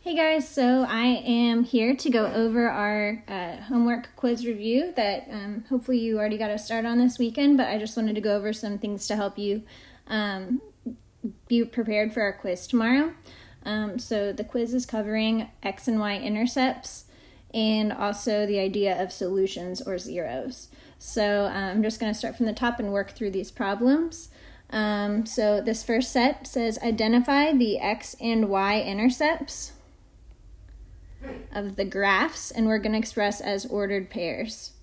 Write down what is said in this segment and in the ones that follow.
Hey guys, so I am here to go over our homework quiz review that hopefully you already got a start on this weekend, but I just wanted to go over some things to help you be prepared for our quiz tomorrow. So the quiz is covering X and Y intercepts and also the idea of solutions or zeros. So I'm just going to start from the top and work through these problems. So this first set says identify the X and Y intercepts of the graphs, and we're going to express as ordered pairs.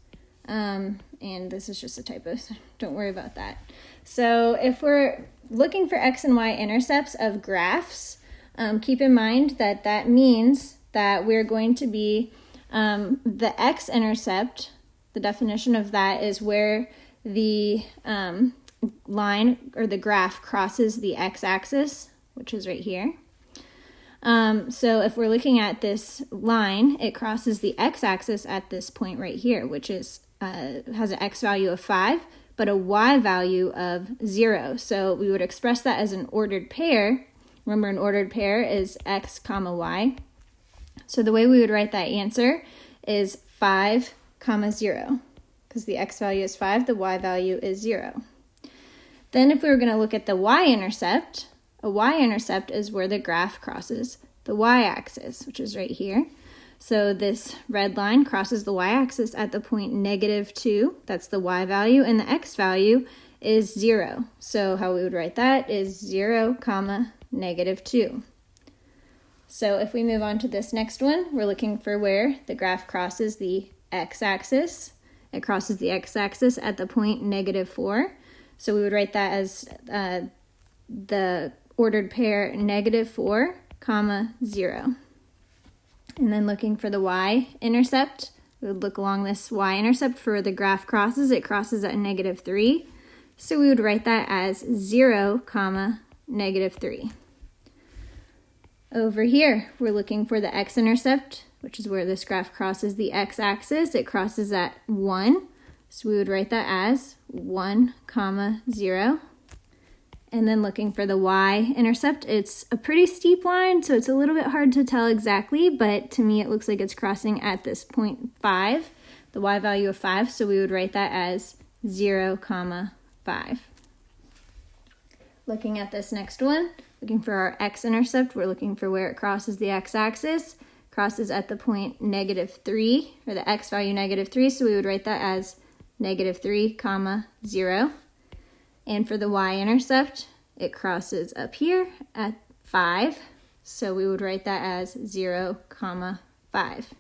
And this is just a typo, so don't worry about that. So if we're looking for X and Y intercepts of graphs, keep in mind that that means that we're going to be, the X-intercept, the definition of that is where the line or the graph crosses the X-axis, which is right here. So if we're looking at this line, it crosses the X-axis at this point right here, which is has an X value of 5, but a Y value of 0. So we would express that as an ordered pair. Remember, an ordered pair is X comma Y. So the way we would write that answer is 5 comma 0, because the X value is 5, the Y value is 0. Then if we were going to look at the Y-intercept, a y-intercept is where the graph crosses the y-axis, which is right here. So this red line crosses the y-axis at the point -2. That's the y value, and the x value is 0. So how we would write that is 0 comma -2. So if we move on to this next one, we're looking for where the graph crosses the x-axis. It crosses the x-axis at the point -4. So we would write that as the ordered pair -4 comma 0. And then looking for the y-intercept, we would look along this y-intercept for where the graph crosses. It crosses at -3. So we would write that as 0 comma -3. Over here, we're looking for the x-intercept, which is where this graph crosses the x-axis. It crosses at 1. So we would write that as 1 comma 0. And then looking for the y-intercept, it's a pretty steep line, so it's a little bit hard to tell exactly, but to me it looks like it's crossing at this point 5, the y value of 5, so we would write that as 0 comma 5. Looking at this next one, looking for our x-intercept, we're looking for where it crosses the x-axis, crosses at the point -3, or the x value -3, so we would write that as -3 comma 0. And for the y-intercept, it crosses up here at 5, so we would write that as 0 comma 5.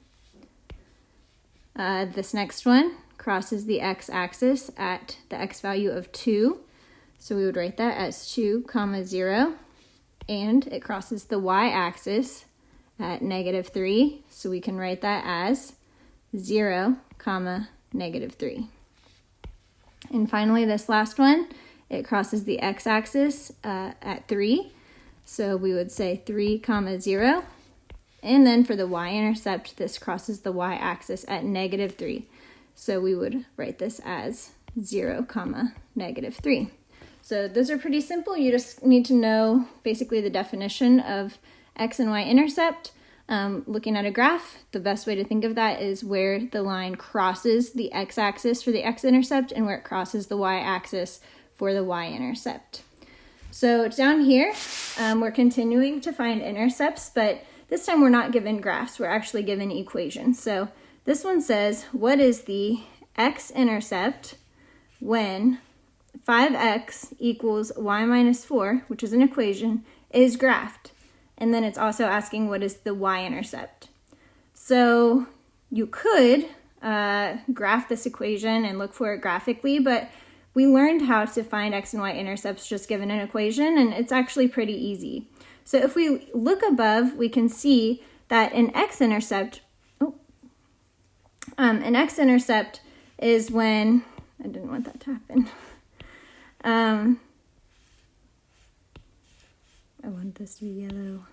This next one crosses the x-axis at the x value of 2, so we would write that as 2 comma 0, and it crosses the y-axis at -3, so we can write that as 0 comma -3. And finally, this last one, it crosses the x-axis at 3, so we would say 3 comma 0. And then for the y-intercept, this crosses the y-axis at -3, so we would write this as 0 comma -3. So those are pretty simple. You just need to know basically the definition of x and y intercept. Looking at a graph, the best way to think of that is where the line crosses the x-axis for the x-intercept and where it crosses the y-axis for the y-intercept. So down here, we're continuing to find intercepts, but this time we're not given graphs, we're actually given equations. So this one says, what is the x-intercept when 5x equals y minus 4, which is an equation, is graphed? And then it's also asking what is the y-intercept. So you could graph this equation and look for it graphically, but we learned how to find x and y intercepts just given an equation, and it's actually pretty easy. So if we look above, we can see that an x-intercept, is when, I didn't want that to happen. I want this to be yellow.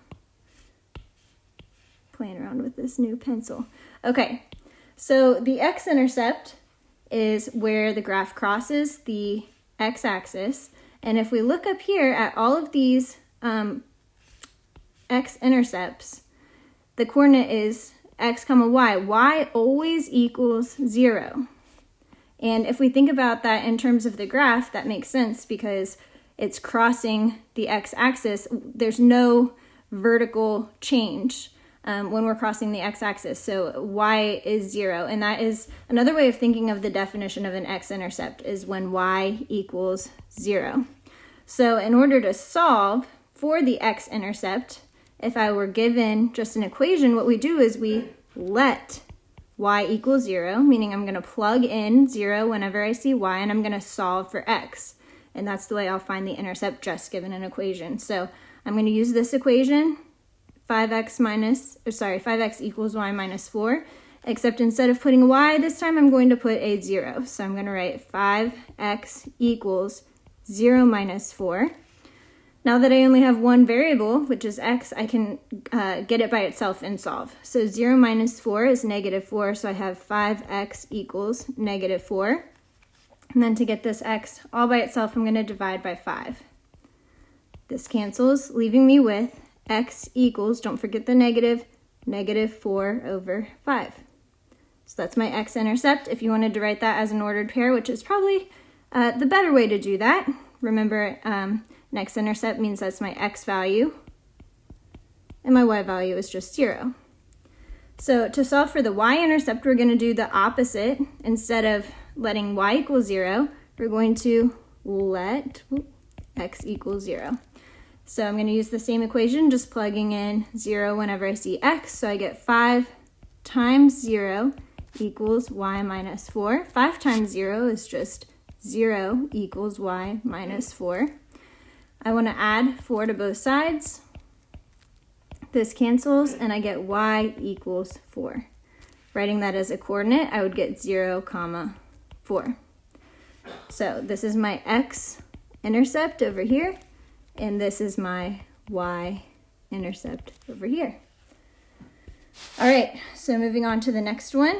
Playing around with this new pencil. Okay, so the x-intercept is where the graph crosses the x-axis, and if we look up here at all of these x-intercepts, the coordinate is x comma y, y always equals 0. And if we think about that in terms of the graph, that makes sense because it's crossing the x-axis. There's no vertical change when we're crossing the x-axis. So y is 0. And that is another way of thinking of the definition of an x-intercept is when y equals 0. So in order to solve for the x-intercept, if I were given just an equation, what we do is we let y equals 0, meaning I'm going to plug in 0 whenever I see y, and I'm going to solve for x. And that's the way I'll find the intercept just given an equation. So I'm going to use this equation, 5x equals y minus 4, except instead of putting a y, this time I'm going to put a 0. So I'm going to write 5x equals 0 minus 4. Now that I only have one variable, which is x, I can get it by itself and solve. So 0 minus 4 is negative 4, so I have 5x equals negative 4. And then to get this x all by itself, I'm going to divide by 5. This cancels, leaving me with x equals, don't forget the negative, negative 4 over 5. So that's my x-intercept. If you wanted to write that as an ordered pair, which is probably the better way to do that, remember, an x-intercept means that's my x value, and my y value is just 0. So to solve for the y-intercept, we're going to do the opposite. Instead of letting y equal 0, we're going to let x equal 0. So I'm going to use the same equation, just plugging in 0 whenever I see x. So I get 5 times 0 equals y minus 4. 5 times 0 is just 0 equals y minus 4. I want to add 4 to both sides. This cancels, and I get y equals 4. Writing that as a coordinate, I would get 0, 4. So this is my x-intercept over here, and this is my y-intercept over here. All right, so moving on to the next one.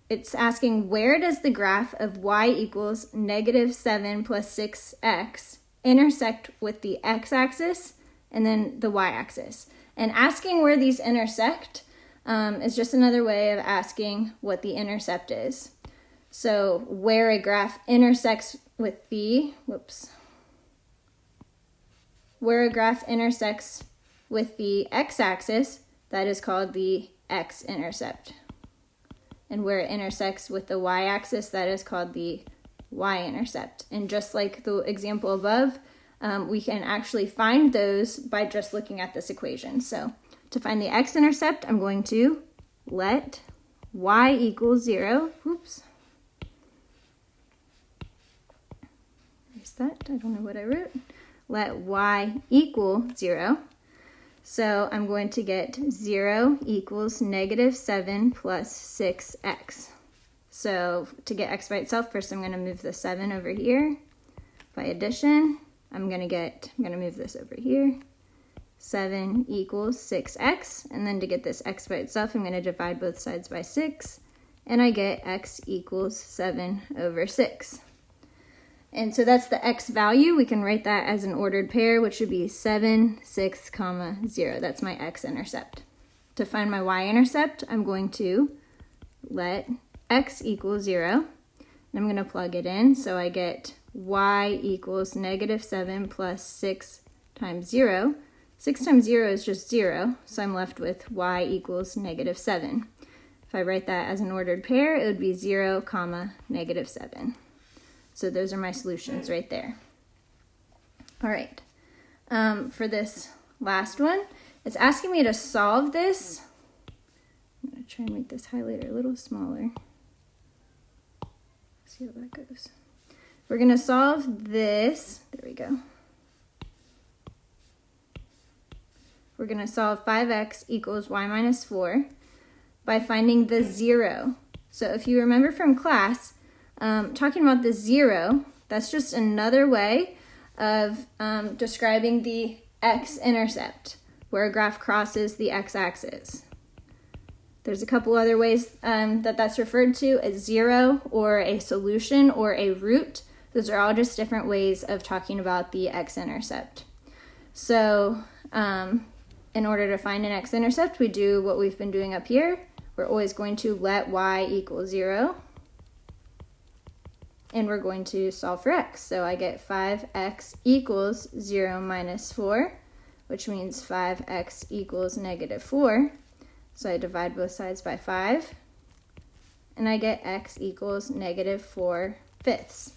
It's asking, where does the graph of y equals negative 7 plus 6x intersect with the x-axis and then the y-axis? And asking where these intersect is just another way of asking what the intercept is. So where a graph intersects with the, where a graph intersects with the x-axis, that is called the x-intercept. And where it intersects with the y-axis, that is called the y-intercept. And just like the example above, we can actually find those by just looking at this equation. So to find the x-intercept, I'm going to let y equals 0. Oops. Erase that. I don't know what I wrote. Let y equal 0. So I'm going to get 0 equals negative 7 plus 6x. So to get x by itself, first I'm going to move the 7 over here. By addition, I'm going to move this over here. 7 equals 6x. And then to get this x by itself, I'm going to divide both sides by 6. And I get x equals 7 over 6. And so that's the x value. We can write that as an ordered pair, which would be 7, 6, 0. That's my x-intercept. To find my y-intercept, I'm going to let x equal 0. And I'm going to plug it in. So I get y equals negative 7 plus 6 times 0. 6 times 0 is just 0. So I'm left with y equals negative 7. If I write that as an ordered pair, it would be 0, negative 7. So those are my solutions right there. All right, for this last one, it's asking me to solve this. I'm gonna try and make this highlighter a little smaller. See how that goes. We're gonna solve this, there we go. We're gonna solve 5x equals y minus 4 by finding the 0. So if you remember from class, talking about the 0, that's just another way of describing the x-intercept, where a graph crosses the x-axis. There's a couple other ways that that's referred to as 0 or a solution or a root Those are all just different ways of talking about the x-intercept. So in order to find an x-intercept, we do what we've been doing up here. We're always going to let y equal 0, and we're going to solve for x. So I get 5x equals 0 minus 4, which means 5x equals negative 4. So I divide both sides by 5, and I get x equals negative 4/5.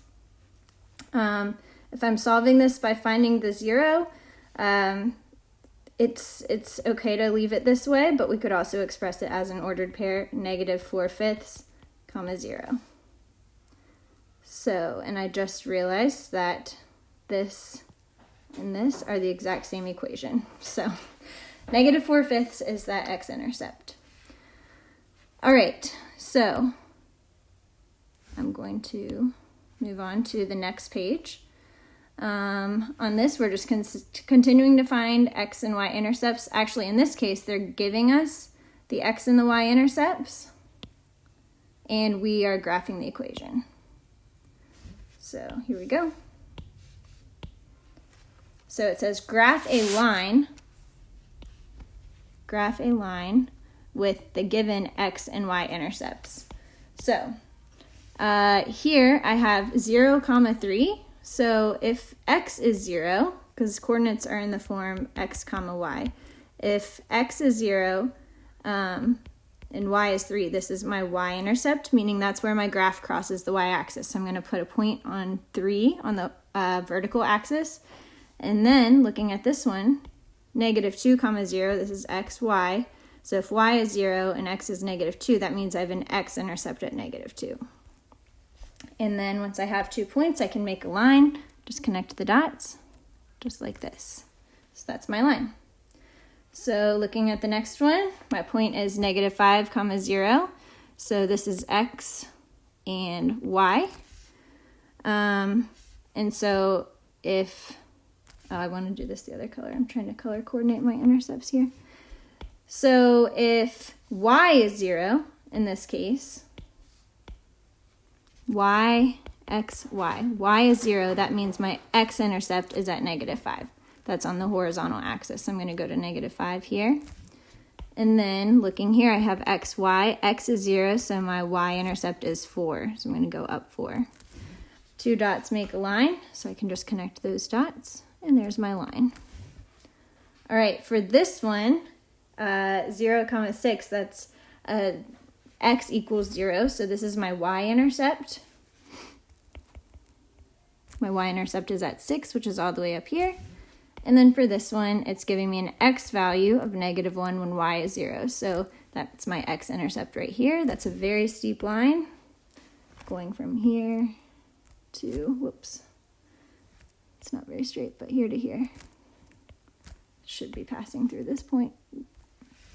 If I'm solving this by finding the 0, it's okay to leave it this way, but we could also express it as an ordered pair, negative 4/5, comma 0. So, and I just realized that this and this are the exact same equation. So, negative 4/5 is that x-intercept. All right, so I'm going to move on to the next page. On this, we're just continuing to find x and y intercepts. Actually, in this case, they're giving us the x and the y intercepts, and we are graphing the equation. So here we go. So it says graph a line with the given x and y intercepts. So here I have 0, 3. So if x is 0, because coordinates are in the form x, y, if x is 0 and y is 3, this is my y-intercept, meaning that's where my graph crosses the y-axis. So I'm going to put a point on 3 on the vertical axis. And then looking at this one, negative 2, 0, this is x, y. So if y is 0 and x is negative 2, that means I have an x-intercept at negative 2. And then once I have 2 points, I can make a line, just connect the dots, just like this. So that's my line. So looking at the next one, my point is negative 5, 0. So this is x and y. And so if, I want to do this the other color. I'm trying to color coordinate my intercepts here. So if y is 0, in this case, y, x, y. Y is 0, that means my x-intercept is at negative 5. That's on the horizontal axis. I'm going to go to negative 5 here. And then looking here, I have x, y. X is 0, so my y-intercept is 4. So I'm going to go up 4. 2 dots make a line, so I can just connect those dots. And there's my line. All right, for this one, 0, 6, that's x equals 0, so this is my y-intercept. My y-intercept is at 6, which is all the way up here. And then for this one, it's giving me an x value of negative 1 when y is 0. So that's my x-intercept right here. That's a very steep line going from here to, whoops, it's not very straight, but here to here. Should be passing through this point.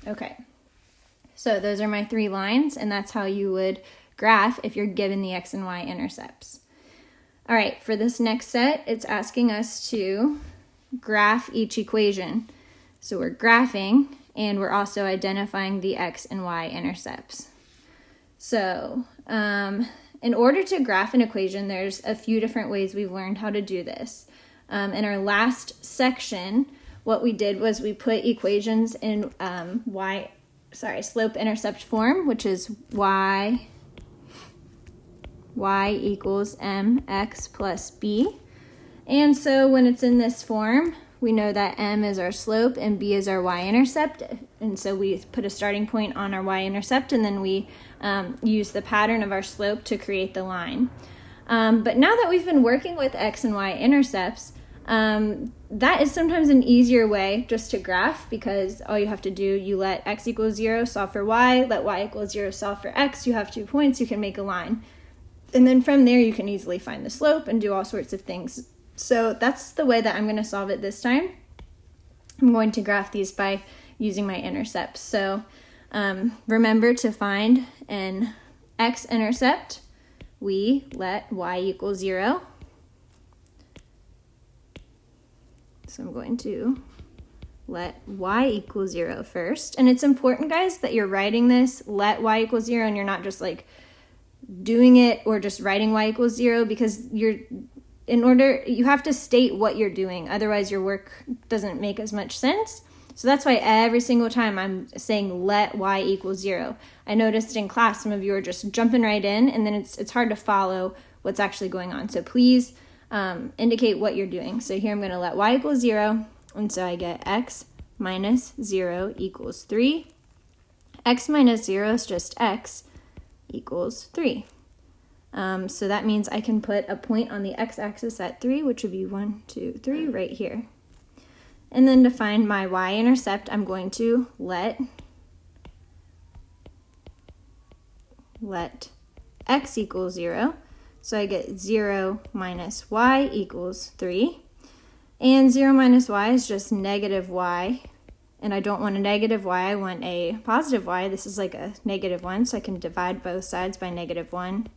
Okay. So those are my 3 lines, and that's how you would graph if you're given the x and y intercepts. All right, for this next set, it's asking us to graph each equation. So we're graphing, and we're also identifying the x and y intercepts. So in order to graph an equation, there's a few different ways we've learned how to do this. In our last section, what we did was we put equations in slope-intercept form, which is y equals mx plus b. And so when it's in this form, we know that m is our slope and b is our y-intercept. And so we put a starting point on our y-intercept, and then we use the pattern of our slope to create the line. But now that we've been working with x and y intercepts, that is sometimes an easier way just to graph, because all you have to do, you let x equals 0, solve for y, let y equals 0, solve for x, you have 2 points, you can make a line. And then from there, you can easily find the slope and do all sorts of things. So that's the way that I'm going to solve it this time. I'm going to graph these by using my intercepts. So remember, to find an x-intercept, we let y equal 0. So I'm going to let y equal 0 first. And it's important, guys, that you're writing this, let y equal 0, and you're not just like doing it or just writing y equals 0, because you have to state what you're doing. Otherwise, your work doesn't make as much sense. So that's why every single time I'm saying let y equal 0. I noticed in class some of you are just jumping right in, and then it's hard to follow what's actually going on. So please indicate what you're doing. So here I'm going to let y equal 0, and so I get x minus 0 equals 3. X minus 0 is just x equals 3. So that means I can put a point on the x-axis at 3, which would be 1, 2, 3 right here. And then to find my y-intercept, I'm going to let x equal 0. So I get 0 minus y equals 3. And 0 minus y is just negative y. And I don't want a negative y, I want a positive y. This is like a negative 1, so I can divide both sides by negative 1.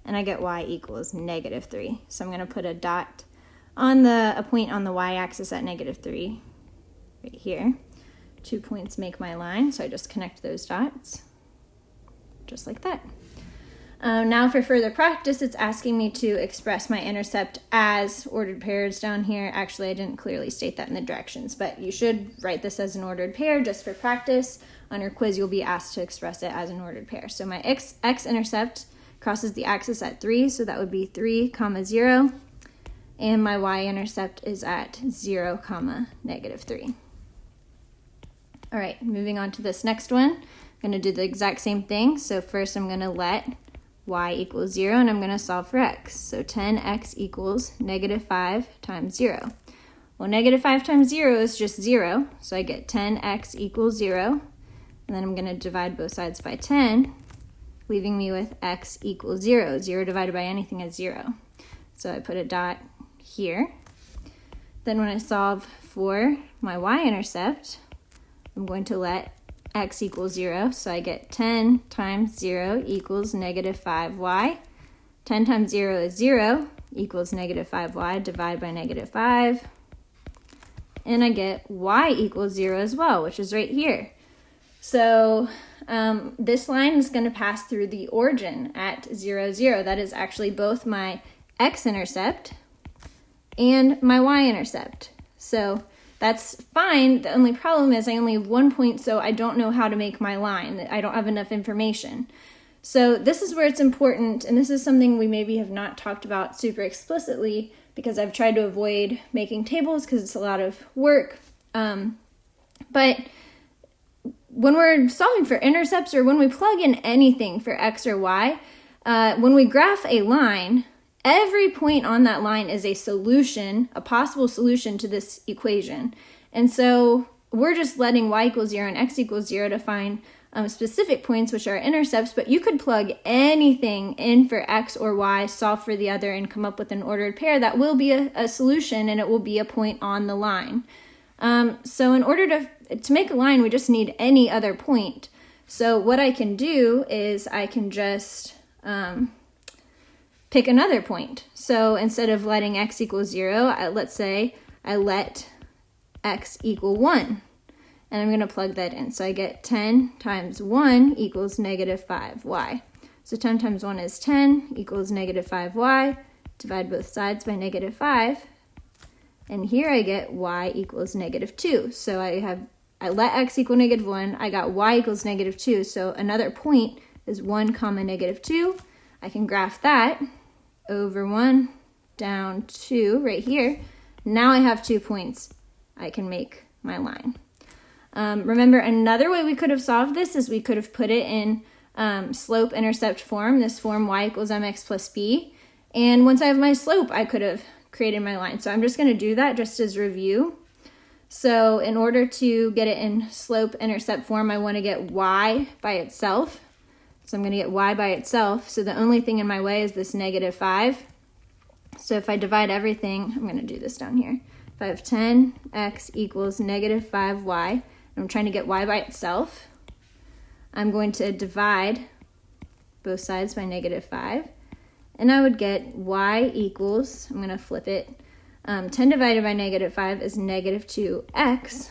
And I get y equals negative 3. So I'm going to put a dot on a point on the y-axis at negative 3 right here. 2 points make my line, so I just connect those dots just like that. Now for further practice, it's asking me to express my intercept as ordered pairs down here. Actually, I didn't clearly state that in the directions, but you should write this as an ordered pair just for practice. On your quiz, you'll be asked to express it as an ordered pair. So my x-intercept crosses the axis at 3, so that would be 3, 0. And my y-intercept is at 0, negative 3. All right, moving on to this next one. I'm going to do the exact same thing. So first I'm going to let y equals 0, and I'm going to solve for x. So 10x equals negative 5 times 0. Well, negative 5 times 0 is just 0, so I get 10x equals 0. And then I'm going to divide both sides by 10, leaving me with x equals 0. 0 divided by anything is 0. So I put a dot here. Then when I solve for my y-intercept, I'm going to let x equals 0. So I get 10 times 0 equals negative 5y. 10 times 0 is 0 equals negative 5y. Divide by negative 5. And I get y equals 0 as well, which is right here. So this line is going to pass through the origin at 0, 0. That is actually both my x-intercept and my y-intercept. So that's fine. The only problem is I only have 1 point, so I don't know how to make my line. I don't have enough information. So this is where it's important, and this is something we maybe have not talked about super explicitly because I've tried to avoid making tables because it's a lot of work. But when we're solving for intercepts or when we plug in anything for x or y, when we graph a line, every point on that line is a solution, a possible solution to this equation. And so we're just letting y equals 0 and x equals 0 to find specific points, which are intercepts, but you could plug anything in for x or y, solve for the other, and come up with an ordered pair that will be a solution, and it will be a point on the line. So in order to make a line, we just need any other point. So what I can do is I can just pick another point. So instead of letting x equal 0, let's say I let x equal 1. And I'm going to plug that in. So I get 10 times 1 equals negative 5y. So 10 times 1 is 10 equals negative 5y. Divide both sides by negative 5. And here I get y equals negative 2. So I let x equal negative 1. I got y equals negative 2. So another point is 1, negative 2. I can graph that over 1 down 2 right here. Now I have 2 points. I can make my line. Remember, another way we could have solved this is we could have put it in slope-intercept form, this form y equals mx plus b. And once I have my slope, I could have created my line. So I'm just going to do that just as review. So in order to get it in slope-intercept form, I want to get y by itself. So I'm going to get y by itself. So the only thing in my way is this negative 5. So if I divide everything, I'm going to do this down here. If I have 10x equals negative 5y, and I'm trying to get y by itself, I'm going to divide both sides by negative 5. And I would get y equals, I'm going to flip it, 10 divided by negative 5 is negative 2x.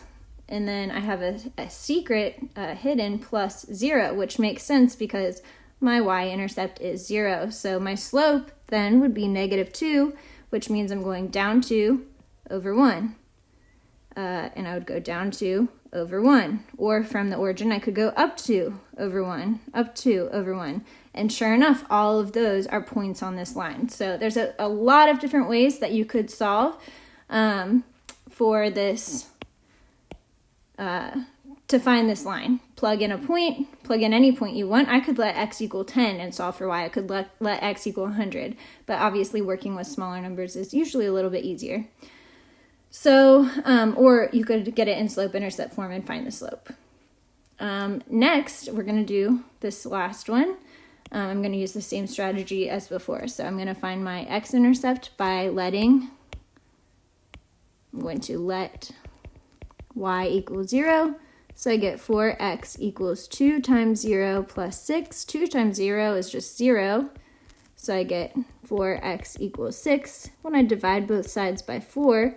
And then I have a secret hidden plus 0, which makes sense because my y-intercept is 0. So my slope then would be negative 2, which means I'm going down 2 over 1. And I would go down 2 over 1. Or from the origin, I could go up 2 over 1, up 2 over 1. And sure enough, all of those are points on this line. So there's a lot of different ways that you could solve for this, to find this line. Plug in a point, plug in any point you want. I could let x equal 10 and solve for y. I could let x equal 100. But obviously working with smaller numbers is usually a little bit easier. So, or you could get it in slope-intercept form and find the slope. Next, we're going to do this last one. I'm going to use the same strategy as before. So I'm going to find my x-intercept by I'm going to let y equal 0. So I get 4x equals 2 times 0 plus 6. 2 times 0 is just 0. So I get 4x equals 6. When I divide both sides by 4,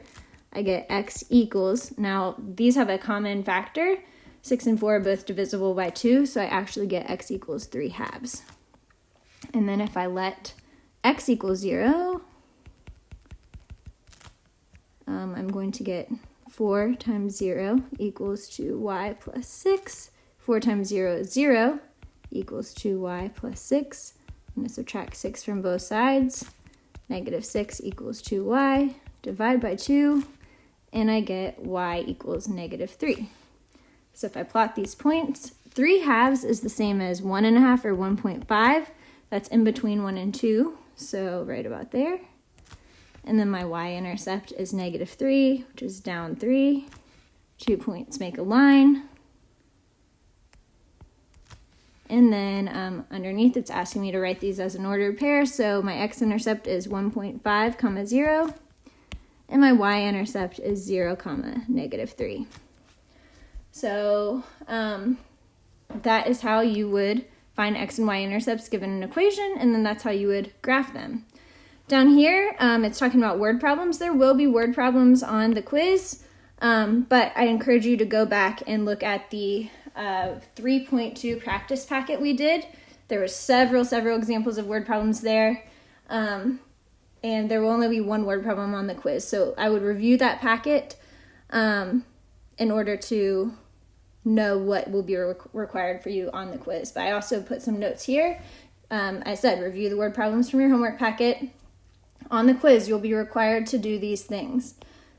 I get x equals, now these have a common factor. 6 and 4 are both divisible by 2, so I actually get x equals 3/2. And then if I let x equal 0, I'm going to get 4 times 0 equals 2y plus 6. 4 times 0 is 0 equals 2y plus 6. I'm going to subtract 6 from both sides. Negative 6 equals 2y. Divide by 2. And I get y equals negative 3. So if I plot these points, 3/2 is the same as 1.5 or 1.5. That's in between 1 and 2, so right about there. And then my y-intercept is negative 3, which is down 3. 2 points make a line. And then underneath, it's asking me to write these as an ordered pair, so my x-intercept is 1.5, 0. And my y-intercept is 0, negative 3. So that is how you would find x and y-intercepts given an equation, and then that's how you would graph them. Down here, it's talking about word problems. There will be word problems on the quiz, but I encourage you to go back and look at the 3.2 practice packet we did. There were several examples of word problems there. And there will only be one word problem on the quiz. So I would review that packet in order to know what will be required for you on the quiz. But I also put some notes here. I said review the word problems from your homework packet. On the quiz, you'll be required to do these things.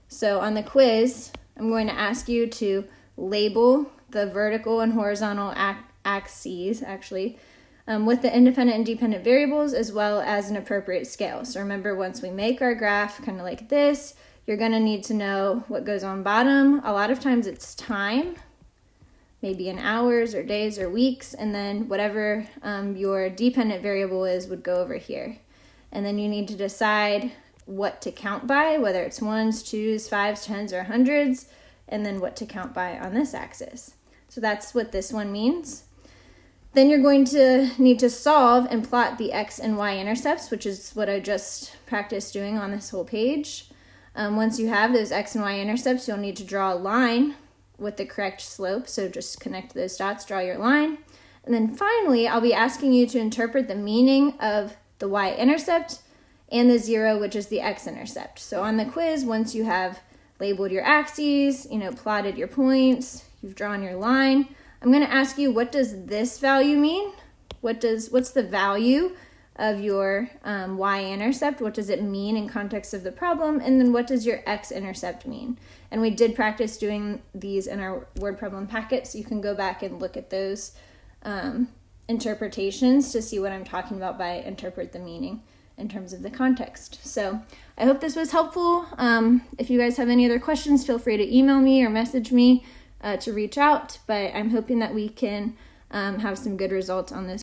So on the quiz, I'm going to ask you to label the vertical and horizontal axes, actually, with the independent and dependent variables, as well as an appropriate scale. So remember, once we make our graph kind of like this, you're going to need to know what goes on bottom. A lot of times it's time, maybe in hours or days or weeks, and then whatever your dependent variable is would go over here. And then you need to decide what to count by, whether it's ones, twos, fives, tens, or hundreds, and then what to count by on this axis. So that's what this one means. Then you're going to need to solve and plot the x and y intercepts, which is what I just practiced doing on this whole page. Once you have those x and y intercepts, you'll need to draw a line with the correct slope. So just connect those dots, draw your line. And then finally, I'll be asking you to interpret the meaning of the y-intercept and the 0, which is the x-intercept. So on the quiz, once you have labeled your axes, plotted your points, you've drawn your line, I'm going to ask you, what does this value mean? What's the value of your y-intercept? What does it mean in context of the problem? And then what does your x-intercept mean? And we did practice doing these in our word problem packet, so you can go back and look at those interpretations to see what I'm talking about by interpret the meaning in terms of the context. So I hope this was helpful. If you guys have any other questions, feel free to email me or message me to reach out, but I'm hoping that we can have some good results on this